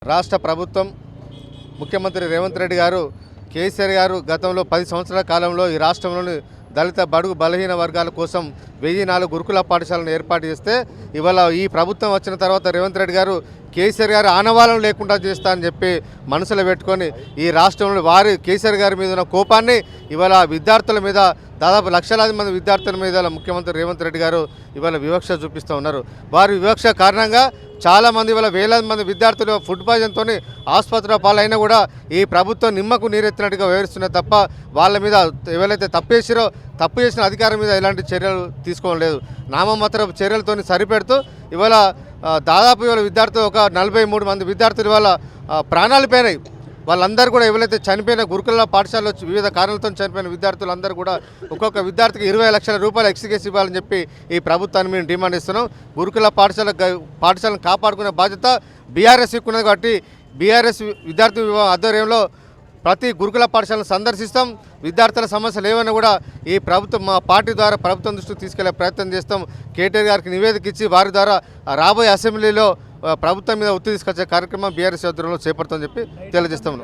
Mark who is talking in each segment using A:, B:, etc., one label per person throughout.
A: రాష్ట్ర ప్రభుత్వం ముఖ్యమంత్రి రేవంత్ రెడ్డి గారు కేసీఆర్ గారు గతంలో 10 సంవత్సరాల కాలంలో ఈ రాష్ట్రంలోని దళిత బడుగు బలహీన వర్గాల కోసం 1004 గురుకుల పాఠశాలను ఏర్పాటు చేస్తే ఇవాళ ఈ ప్రభుత్వం వచ్చిన తర్వాత రేవంత్ రెడ్డి గారు కేసీఆర్ గారు ఆనవాళ్ళను లేకుండా చేస్తా అని చెప్పి మనసులో పెట్టుకొని ఈ రాష్ట్రంలో వారి కేసీఆర్ గారి మీద ఉన్న కోపాన్ని ఇవాళ విద్యార్థుల మీద దాదాపు లక్షలాది మంది విద్యార్థుల మీద ముఖ్యమంత్రి రేవంత్ రెడ్డి గారు ఇవాళ వివక్ష చూపిస్తూ ఉన్నారు. వారి వివక్ష కారణంగా చాలామంది ఇవాళ వేలాది మంది విద్యార్థులు ఫుడ్ పాయిజన్తో ఆసుపత్రి పాలైనా కూడా ఈ ప్రభుత్వం నిమ్మకు నీరెత్తినట్టుగా వివరిస్తున్నారు తప్ప వాళ్ళ మీద ఎవరైతే తప్పు చేసిన అధికారం మీద ఎలాంటి చర్యలు తీసుకోలేదు. నామమాత్ర చర్యలతో సరిపెడుతూ ఇవాళ దాదాపు ఇవాళ విద్యార్థులు ఒక 43 మంది విద్యార్థులు ఇవాళ ప్రాణాలు పోయినాయి. వాళ్ళందరూ కూడా ఎవరైతే చనిపోయిన గురుకుల పాఠశాలలో వివిధ కారణాలతో చనిపోయిన విద్యార్థులందరూ కూడా ఒక్కొక్క విద్యార్థికి 20 లక్షల రూపాయలు ఎక్స్గ్రేస్ ఇవ్వాలని చెప్పి ఈ ప్రభుత్వాన్ని మేము డిమాండ్ ఇస్తున్నాం. గురుకుల పాఠశాలను కాపాడుకునే బాధ్యత బీఆర్ఎస్ ఉన్నది కాబట్టి బీఆర్ఎస్ విద్యార్థి ఆధ్వర్యంలో ప్రతి గురుకుల పాఠశాలను సందర్శిస్తాం. విద్యార్థుల సమస్యలు ఏమైనా కూడా ఈ ప్రభుత్వం మా పార్టీ ద్వారా ప్రభుత్వం దృష్టికి తీసుకెళ్లే ప్రయత్నం చేస్తాం. కేటీఆర్ గారికి నివేదిక ఇచ్చి వారి ద్వారా రాబోయే అసెంబ్లీలో ప్రభుత్వం మీద ఒత్తిడి తీసుకొచ్చే కార్యక్రమం బీఆర్ఎస్ ఆధ్వర్యంలో చేపడతామని చెప్పి తెలియజేస్తాం.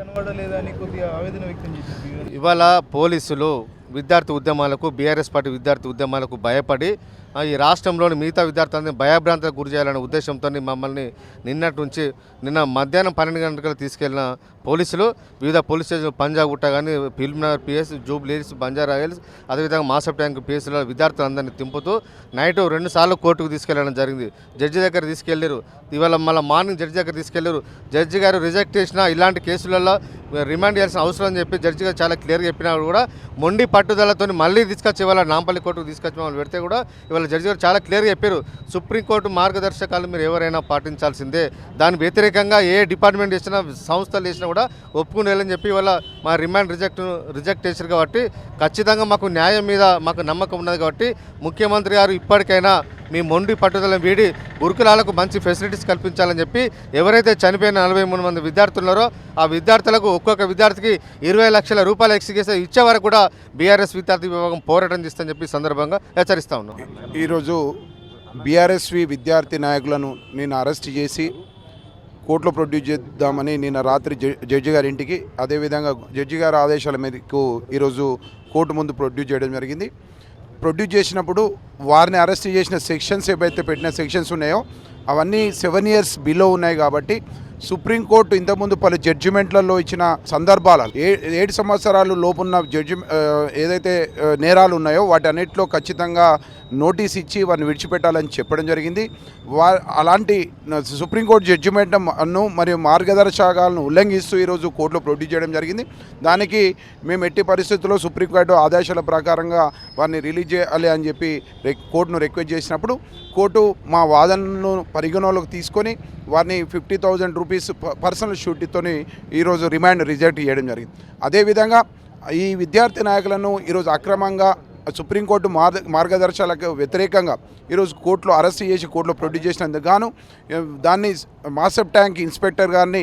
A: ఇవాళ పోలీసులు విద్యార్థి ఉద్యమాలకు బీఆర్ఎస్ పార్టీ విద్యార్థి ఉద్యమాలకు భయపడి ఈ రాష్ట్రంలోని మిగతా విద్యార్థులని భయభ్రాంతకు గురి చేయాలనే ఉద్దేశంతో మమ్మల్ని నిన్న మధ్యాహ్నం 12 గంటలకు తీసుకెళ్లిన పోలీసులు వివిధ పోలీస్ స్టేషన్ పంజాగుట్ట కానీ ఫిల్మ్నగర్ పిఎస్, జూబ్లీహిల్స్, బంజారా హిల్స్, అదేవిధంగా మాసప్ ట్యాంక్ పిఎస్లో విద్యార్థులందరినీ తింపుతూ నైట్ 2 సార్లు కోర్టుకు తీసుకెళ్లడం జరిగింది. జడ్జి దగ్గర తీసుకెళ్లారు. ఇవాళ మళ్ళీ మార్నింగ్ జడ్జి దగ్గర తీసుకెళ్లారు. జడ్జి గారు రిజెక్ట్ చేసిన ఇలాంటి కేసులలో రిమాండ్ చేయాల్సిన అవసరం అని చెప్పి జడ్జి గారు చాలా క్లియర్గా చెప్పినా కూడా మొండి పట్టుదలతో మళ్ళీ తీసుకొచ్చి ఇవాళ నాంపల్లి కోర్టుకు తీసుకొచ్చి మమ్మల్ని పెడితే కూడా ఇవాళ జడ్జి గారు చాలా క్లియర్గా చెప్పారు. సుప్రీంకోర్టు మార్గదర్శకాలు మీరు ఎవరైనా పాటించాల్సిందే. దాని వ్యతిరేకంగా ఏ డిపార్ట్మెంట్ చేసినా సంస్థలు చేసినా కూడా ఒప్పుకునేయాలని చెప్పి ఇవాళ మా రిమాండ్ రిజెక్ట్ చేశారు. కాబట్టి ఖచ్చితంగా మాకు న్యాయం మీద మాకు నమ్మకం ఉన్నది. కాబట్టి ముఖ్యమంత్రి గారు ఇప్పటికైనా మీ మొండి పట్టుదలను వీడి గురుకులాలకు మంచి ఫెసిలిటీస్ కల్పించాలని చెప్పి ఎవరైతే చనిపోయిన 43 మంది విద్యార్థులు ఉన్నారో ఆ విద్యార్థులకు ఒక్కొక్క విద్యార్థికి 20 లక్షల రూపాయలు ఎక్స్గ్రేస్ ఇచ్చే వరకు కూడా బీఆర్ఎస్ విద్యార్థి విభాగం పోరాటం చేస్తుందని చెప్పి సందర్భంగా హెచ్చరిస్తా ఉన్నాం.
B: ఈరోజు బీఆర్ఎస్వి విద్యార్థి నాయకులను నేను అరెస్ట్ చేసి కోర్టులో ప్రొడ్యూస్ చేద్దామని నిన్న రాత్రి జడ్జి గారి ఇంటికి, అదేవిధంగా జడ్జి గారి ఆదేశాల మేరకు ఈరోజు కోర్టు ముందు ప్రొడ్యూస్ చేయడం జరిగింది. ప్రొడ్యూస్ చేసినప్పుడు వారిని అరెస్ట్ చేసిన సెక్షన్స్ ఏవైతే పెట్టిన సెక్షన్స్ ఉన్నాయో అవన్నీ 7 years బిలో ఉన్నాయి. కాబట్టి సుప్రీంకోర్టు ఇంతకుముందు పలు జడ్జిమెంట్లలో ఇచ్చిన సందర్భాలు 7 సంవత్సరాలు లోపున్న ఏదైతే నేరాలు ఉన్నాయో వాటి అన్నింటిలో ఖచ్చితంగా నోటీస్ ఇచ్చి వారిని విడిచిపెట్టాలని చెప్పడం జరిగింది. అలాంటి సుప్రీంకోర్టు జడ్జిమెంట్ను మరియు మార్గదర్శకాలను ఉల్లంఘిస్తూ ఈరోజు కోర్టులో ప్రొడ్యూస్ చేయడం జరిగింది. దానికి మేము ఎట్టి పరిస్థితుల్లో సుప్రీంకోర్టు ఆదేశాల ప్రకారంగా వారిని రిలీజ్ చేయాలి అని చెప్పి కోర్టును రిక్వెస్ట్ చేసినప్పుడు కోర్టు మా వాదనను పరిగణలోకి తీసుకొని వారిని 50,000 రూపీస్ పర్సనల్ షూరిటీతో ఈరోజు రిమాండ్ రిజెక్ట్ చేయడం జరిగింది. అదేవిధంగా ఈ విద్యార్థి నాయకులను ఈరోజు అక్రమంగా సుప్రీంకోర్టు మార్గదర్శకాలకు వ్యతిరేకంగా ఈరోజు కోర్టులో అరెస్ట్ చేసి కోర్టులో ప్రొడ్యూస్ చేసినందుకు గాను దాన్ని మాసప్ ట్యాంక్ ఇన్స్పెక్టర్ గారిని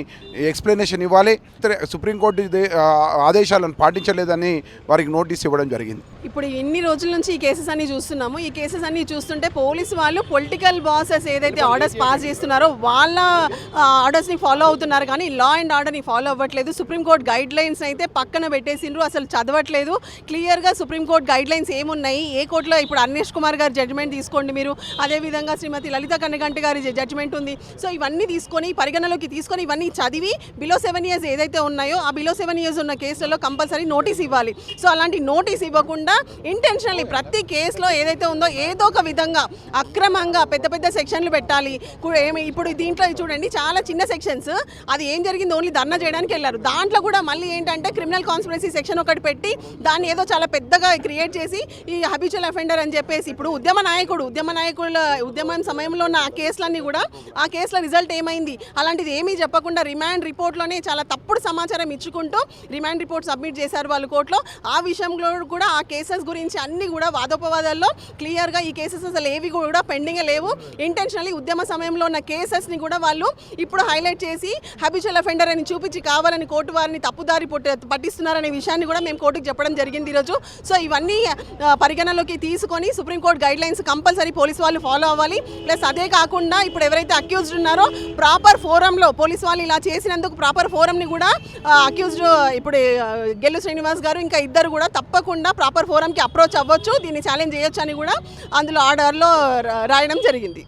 B: ఎక్స్ప్లెనేషన్ ఇవ్వాలి. సుప్రీంకోర్టు ఆదేశాలను పాటించలేదని వారికి నోటీస్ ఇవ్వడం జరిగింది.
C: ఇప్పుడు ఇన్ని రోజుల నుంచి ఈ కేసెస్ అన్ని చూస్తున్నాము. ఈ కేసెస్ అన్ని చూస్తుంటే పోలీసు వాళ్ళు పొలిటికల్ బాసెస్ ఏదైతే ఆర్డర్స్ పాస్ చేస్తున్నారో వాళ్ళ ఆర్డర్స్ని ఫాలో అవుతున్నారు, కానీ లా అండ్ ఆర్డర్ని ఫాలో అవ్వట్లేదు. సుప్రీంకోర్టు గైడ్ లైన్స్ అయితే పక్కన పెట్టేసిండ్రు, అసలు చదవట్లేదు. క్లియర్గా సుప్రీంకోర్టు గైడ్ లైన్స్ ఏమున్నాయి, ఏ కోర్టులో ఇప్పుడు అన్వేష్ కుమార్ గారి జడ్జిమెంట్ తీసుకోండి మీరు, అదేవిధంగా శ్రీమతి లలిత కన్నగంటి గారి జడ్జిమెంట్ ఉంది. సో ఇవన్నీ తీసుకొని పరిగణలోకి తీసుకొని ఇవన్నీ చదివి బిలో 7 years ఏదైతే ఉన్నాయో ఆ బిలో 7 years ఉన్న కేసులలో కంపల్సరీ నోటీస్ ఇవ్వాలి. సో అలాంటి నోటీస్ ఇవ్వకుండా ఇంటెన్షనల్లీ ప్రతి కేసులో ఏదైతే ఉందో ఏదో ఒక విధంగా అక్రమంగా పెద్ద పెద్ద సెక్షన్లు పెట్టాలి. ఇప్పుడు దీంట్లో చూడండి చాలా చిన్న సెక్షన్స్, అది ఏం జరిగింది ఓన్లీ ధర్నా చేయడానికి వెళ్ళారు. దాంట్లో కూడా మళ్ళీ ఏంటంటే క్రిమినల్ కాన్స్పిరసీ సెక్షన్ ఒకటి పెట్టి దాన్ని ఏదో చాలా పెద్దగా క్రియేట్ చేసి ఈ హ్యాబిచువల్ అఫెండర్ అని చెప్పేసి ఇప్పుడు ఉద్యమ నాయకుల ఉద్యమం సమయంలో ఉన్న ఆ కేసులన్నీ కూడా ఆ కేసుల రిజల్ట్ ఏమైంది అలాంటిది ఏమీ చెప్పకుండా రిమాండ్ రిపోర్ట్లోనే చాలా తప్పుడు సమాచారం ఇచ్చుకుంటూ రిమాండ్ రిపోర్ట్ సబ్మిట్ చేశారు వాళ్ళు కోర్టులో. ఆ విషయంలో కూడా ఆ కేసెస్ గురించి అన్ని కూడా వాదోపవాదాల్లో క్లియర్గా ఈ కేసెస్ అసలు ఏవి కూడా పెండింగే లేవు. ఇంటెన్షనల్లీ ఉద్యమ సమయంలో ఉన్న కేసెస్ని కూడా వాళ్ళు ఇప్పుడు హైలైట్ చేసి హ్యాబిచువల్ అఫెండర్ అని చూపించి కావాలని కోర్టు వారిని తప్పుదారి పట్టిస్తున్నారనే విషయాన్ని కూడా మేము కోర్టుకు చెప్పడం జరిగింది ఈరోజు. సో ఇవన్నీ పరిగణలోకి తీసుకొని supreme court guide lines compulsory police వాళ్ళు ఫాలో అవ్వాలి. ప్లస్ అదే కాకుండా ఇప్పుడు ఎవరైతే అక్యూజ్డ్ ఉన్నారో ప్రాపర్ ఫోరంలో పోలీసు వాళ్ళు ఇలా చేసినందుకు ప్రాపర్ ఫోరంని కూడా అక్యూజ్డ్ ఇప్పుడు గెల్లు శ్రీనివాస్ గారు ఇంకా ఇద్దరు కూడా తప్పకుండా ప్రాపర్ ఫోరంకి అప్రోచ్ అవ్వచ్చు, దీన్ని ఛాలెంజ్ చేయొచ్చు అని కూడా అందులో ఆర్డర్లో రాయడం జరిగింది.